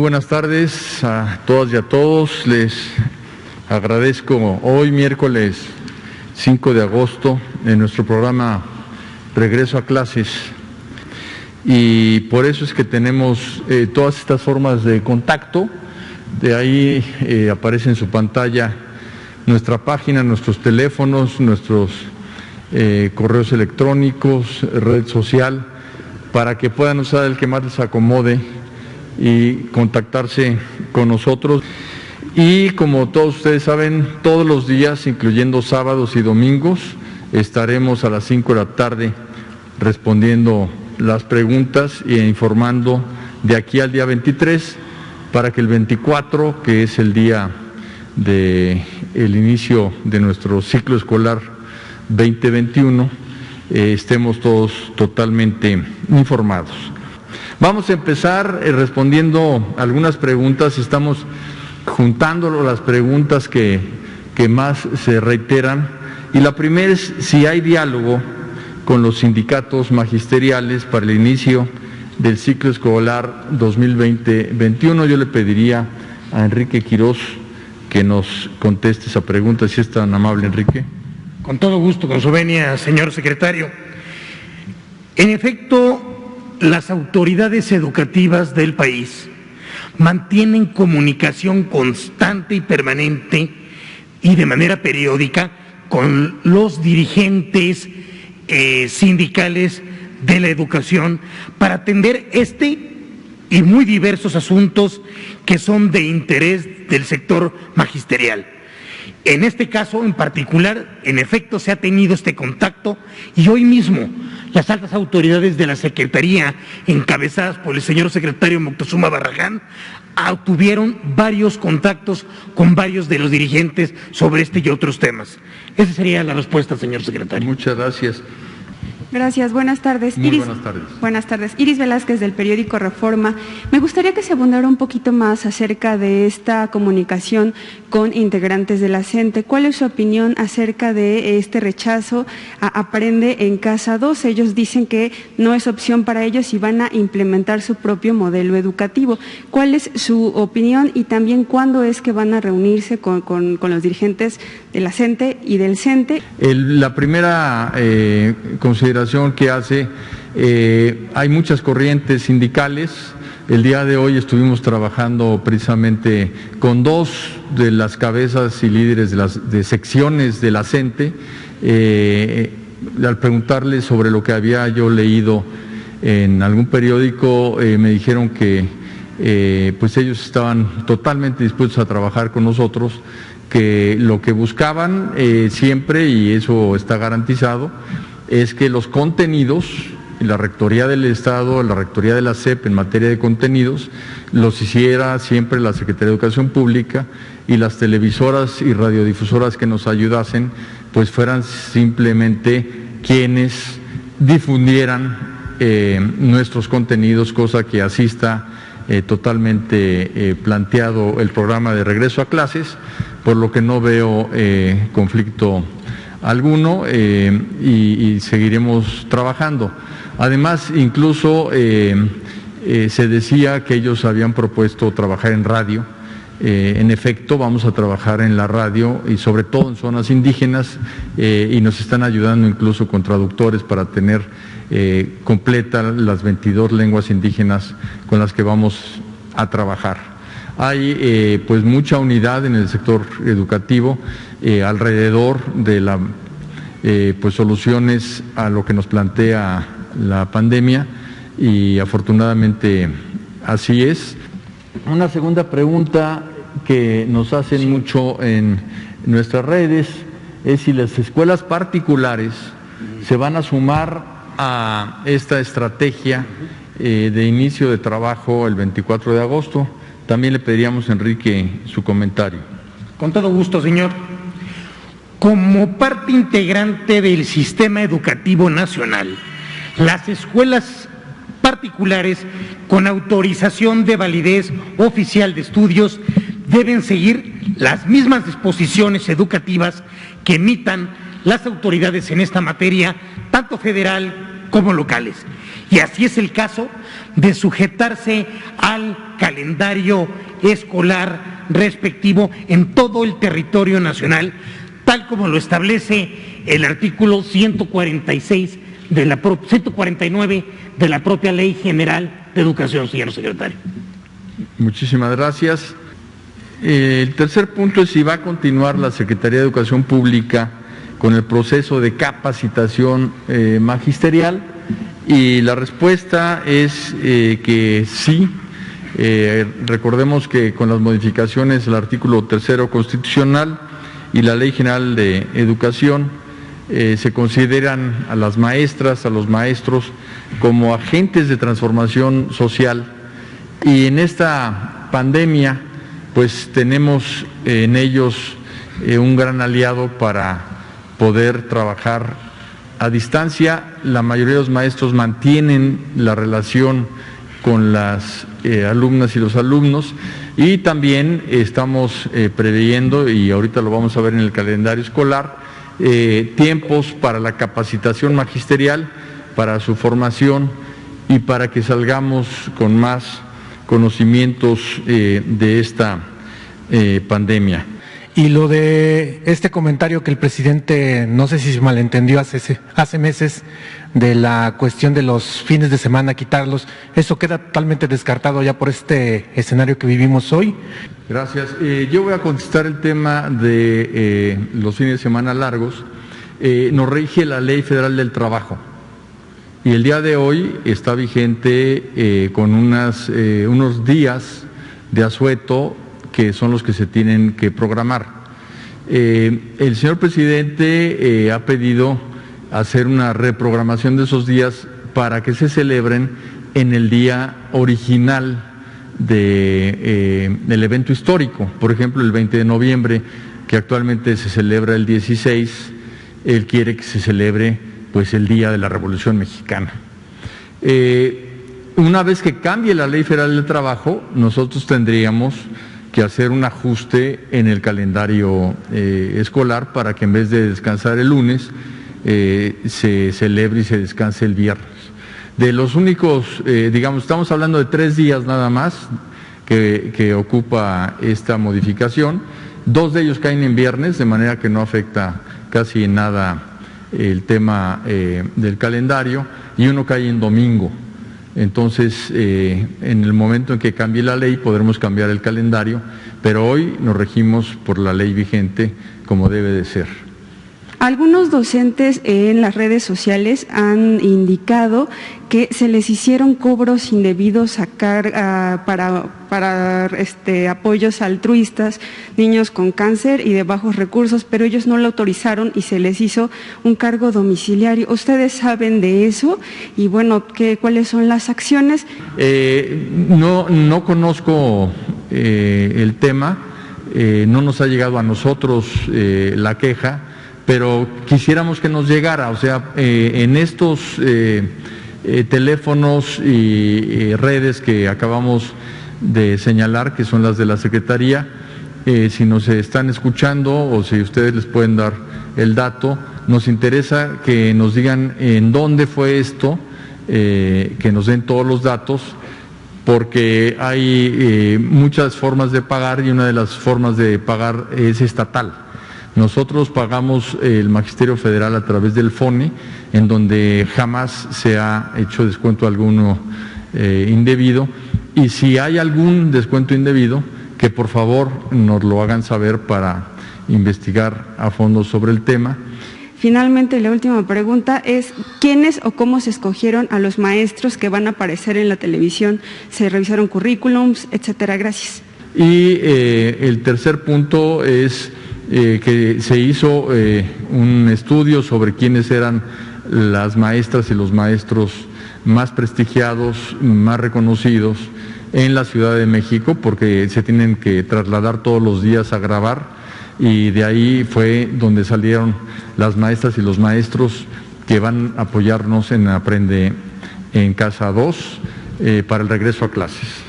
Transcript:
buenas tardes a todas y a todos. Les agradezco hoy, miércoles 5 de agosto, en nuestro programa Regreso a Clases. Y por eso es que tenemos todas estas formas de contacto. De ahí aparece en su pantalla nuestra página, nuestros teléfonos, nuestros correos electrónicos, red social, para que puedan usar el que más les acomode y contactarse con nosotros. Y como todos ustedes saben, todos los días, incluyendo sábados y domingos, estaremos a las 5 de la tarde respondiendo las preguntas e informando de aquí al día 23, para que el 24, que es el día del inicio de nuestro ciclo escolar 2021, estemos todos totalmente informados. Vamos a empezar respondiendo algunas preguntas. Estamos juntando las preguntas que más se reiteran, y la primera es si hay diálogo con los sindicatos magisteriales para el inicio del ciclo escolar 2020-21. Yo le pediría a Enrique Quirós que nos conteste esa pregunta, si es tan amable, Enrique. Con todo gusto, con su venia, señor secretario. En efecto, las autoridades educativas del país mantienen comunicación constante y permanente y de manera periódica con los dirigentes sindicales de la educación para atender y muy diversos asuntos que son de interés del sector magisterial. En este caso en particular, en efecto, se ha tenido este contacto, y hoy mismo las altas autoridades de la Secretaría, encabezadas por el señor secretario Moctezuma Barragán, tuvieron varios contactos con varios de los dirigentes sobre este y otros temas. Esa sería la respuesta, señor secretario. Muchas gracias. Gracias, buenas tardes. Muy buenas tardes. Buenas tardes. Iris Velázquez, del periódico Reforma. Me gustaría que se abundara un poquito más acerca de esta comunicación con integrantes de la CENTE. ¿Cuál es su opinión acerca de este rechazo a Aprende en Casa 2? Ellos dicen que no es opción para ellos y van a implementar su propio modelo educativo. ¿Cuál es su opinión, y también cuándo es que van a reunirse con los dirigentes de la CENTE y del CENTE? La primera consideración que hace, hay muchas corrientes sindicales. El día de hoy estuvimos trabajando precisamente con dos de las cabezas y líderes de secciones de la CENTE, al preguntarles sobre lo que había yo leído en algún periódico, me dijeron que pues ellos estaban totalmente dispuestos a trabajar con nosotros, que lo que buscaban siempre, y eso está garantizado, es que los contenidos, la Rectoría del Estado, la Rectoría de la SEP en materia de contenidos, los hiciera siempre la Secretaría de Educación Pública, y las televisoras y radiodifusoras que nos ayudasen, pues fueran simplemente quienes difundieran nuestros contenidos, cosa que así está totalmente planteado el programa de regreso a clases, por lo que no veo conflicto alguno, y seguiremos trabajando. Además, incluso se decía que ellos habían propuesto trabajar en radio. En efecto, vamos a trabajar en la radio, y sobre todo en zonas indígenas, y nos están ayudando incluso con traductores para tener completas las 22 lenguas indígenas con las que vamos a trabajar. Hay pues mucha unidad en el sector educativo alrededor de pues soluciones a lo que nos plantea la pandemia, y afortunadamente así es. Una segunda pregunta que nos hacen mucho en nuestras redes es si las escuelas particulares se van a sumar a esta estrategia de inicio de trabajo el 24 de agosto. También le pediríamos a Enrique su comentario. Con todo gusto, señor. Como parte integrante del sistema educativo nacional, las escuelas particulares con autorización de validez oficial de estudios deben seguir las mismas disposiciones educativas que emitan las autoridades en esta materia, tanto federal como locales. Y así es el caso de sujetarse al calendario escolar respectivo en todo el territorio nacional, tal como lo establece el artículo 146 de la 149 de la propia Ley General de Educación, señor secretario. Muchísimas gracias. El tercer punto es si va a continuar la Secretaría de Educación Pública con el proceso de capacitación magisterial, y la respuesta es que sí. Recordemos que con las modificaciones del artículo 3 constitucional y la Ley General de Educación se consideran a las maestras, a los maestros como agentes de transformación social, y en esta pandemia pues tenemos en ellos un gran aliado para poder trabajar a distancia. La mayoría de los maestros mantienen la relación con las alumnas y los alumnos, y también estamos preveyendo, y ahorita lo vamos a ver en el calendario escolar, tiempos para la capacitación magisterial, para su formación y para que salgamos con más conocimientos de esta pandemia. Y lo de este comentario que el presidente, no sé si se malentendió hace meses, de la cuestión de los fines de semana, quitarlos, ¿eso queda totalmente descartado ya por este escenario que vivimos hoy? Gracias. Yo voy a contestar el tema de los fines de semana largos. Nos rige la Ley Federal del Trabajo, y el día de hoy está vigente con unos días de asueto que son los que se tienen que programar. El señor presidente ha pedido hacer una reprogramación de esos días para que se celebren en el día original del evento histórico. Por ejemplo, el 20 de noviembre, que actualmente se celebra el 16, él quiere que se celebre pues el día de la Revolución Mexicana. Una vez que cambie la Ley Federal del Trabajo, nosotros tendríamos que hacer un ajuste en el calendario escolar para que en vez de descansar el lunes, se celebre y se descanse el viernes. De los únicos, estamos hablando de 3 días nada más que ocupa esta modificación. 2 de ellos caen en viernes, de manera que no afecta casi en nada el tema del calendario, y uno cae en domingo. Entonces, en el momento en que cambie la ley podremos cambiar el calendario, pero hoy nos regimos por la ley vigente como debe de ser. Algunos docentes en las redes sociales han indicado que se les hicieron cobros indebidos para apoyos altruistas, niños con cáncer y de bajos recursos, pero ellos no lo autorizaron y se les hizo un cargo domiciliario. ¿Ustedes saben de eso? Y bueno, ¿cuáles son las acciones? No conozco el tema, no nos ha llegado a nosotros la queja, pero quisiéramos que nos llegara. O sea, en estos teléfonos y redes que acabamos de señalar, que son las de la Secretaría, si nos están escuchando o si ustedes les pueden dar el dato, nos interesa que nos digan en dónde fue esto, que nos den todos los datos, porque hay muchas formas de pagar, y una de las formas de pagar es estatal. Nosotros pagamos el Magisterio Federal a través del FONE, en donde jamás se ha hecho descuento alguno indebido, y si hay algún descuento indebido, que por favor nos lo hagan saber para investigar a fondo sobre el tema. Finalmente, la última pregunta es, ¿quiénes o cómo se escogieron a los maestros que van a aparecer en la televisión? ¿Se revisaron currículums, etcétera? Gracias. Y el tercer punto es que se hizo un estudio sobre quiénes eran las maestras y los maestros más prestigiados, más reconocidos en la Ciudad de México, porque se tienen que trasladar todos los días a grabar, y de ahí fue donde salieron las maestras y los maestros que van a apoyarnos en Aprende en Casa 2 para el regreso a clases.